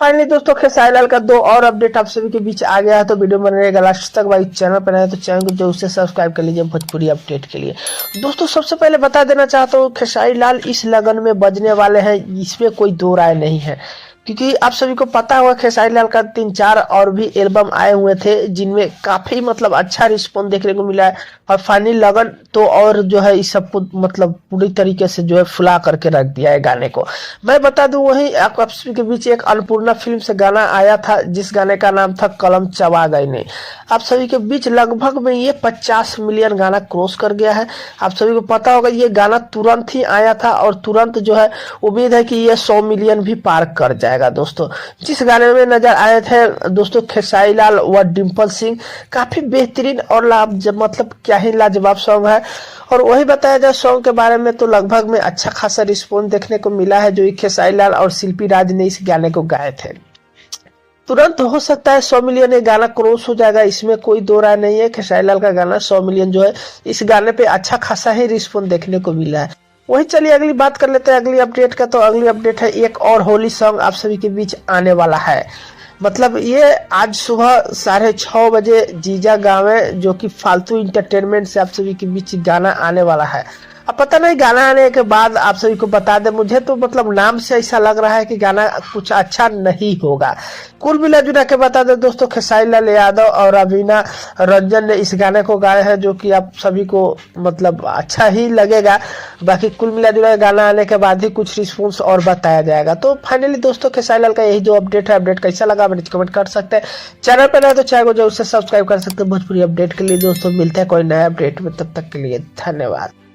Finally दोस्तों खेसारी लाल का दो और अपडेट आप सभी के बीच आ गया है, तो वीडियो बने रहेगा लास्ट तक। भाई चैनल पर नए तो चैनल को जो उससे सब्सक्राइब कर लीजिए भोजपुरी अपडेट के लिए। दोस्तों सबसे पहले बता देना चाहता हूँ, खेसारी लाल इस लगन में बजने वाले हैं, इसमें कोई दो राय नहीं है, क्योंकि आप सभी को पता होगा खेसारी लाल का 3-4 और भी एल्बम आए हुए थे जिनमें काफी अच्छा रिस्पॉन्स देखने को मिला है। और फाइनली लगन तो और जो है इस सबको पूरी तरीके से जो है फुला करके रख दिया है गाने को। मैं बता दूं, वही आप सभी के बीच एक अन्नपूर्णा फिल्म से गाना आया था जिस गाने का नाम था कलम चबा गई ने। आप सभी के बीच लगभग में ये 50 मिलियन गाना क्रॉस कर गया है। आप सभी को पता होगा ये गाना तुरंत ही आया था और तुरंत जो है उम्मीद है कि ये 100 मिलियन भी पार कर जाएगा। दोस्तों जिस गाने में नजर आए थे दोस्तों खेसारी लाल व डिम्पल सिंह, काफी बेहतरीन और क्या ही लाजवाब सॉन्ग है। और वही बताया जाए सॉन्ग के बारे में तो लगभग में अच्छा खासा रिस्पॉन्स देखने को मिला है, जो खेसारी लाल और शिल्पी राज ने इस गाने को गाए थे। तुरंत हो सकता है 100 मिलियन ये गाना क्रॉस हो जाएगा, इसमें कोई दो राय नहीं है। खेसारी लाल का गाना 100 मिलियन जो है इस गाने पे अच्छा खासा ही रिस्पॉन्स देखने को मिला है। वही चलिए अगली बात कर लेते हैं अगली अपडेट का। तो अगली अपडेट है एक और होली सॉन्ग आप सभी के बीच आने वाला है। ये आज सुबह 6:30 बजे जीजा गावे, जो कि फालतू इंटरटेनमेंट से आप सभी के बीच गाना आने वाला है। अब पता नहीं गाना आने के बाद आप सभी को बता दे, मुझे तो नाम से ऐसा लग रहा है कि गाना कुछ अच्छा नहीं होगा। कुल मिला जुला के बता दे दोस्तों, खेसारी लाल यादव और रवीना रंजन ने इस गाने को गाया है, जो कि आप सभी को अच्छा ही लगेगा। बाकी कुल मिला जुला गाना आने के बाद ही कुछ रिस्पॉन्स और बताया जाएगा। तो फाइनली दोस्तों खेसारी लाल का यही जो अपडेट है, अपडेट कैसा लगा मुझे कमेंट कर सकते हैं। चैनल पर नए तो चैनल को जो उससे सब्सक्राइब कर सकते हैं भोजपुरी अपडेट के लिए। दोस्तों मिलते हैं कोई नया अपडेट में, तब तक के लिए धन्यवाद।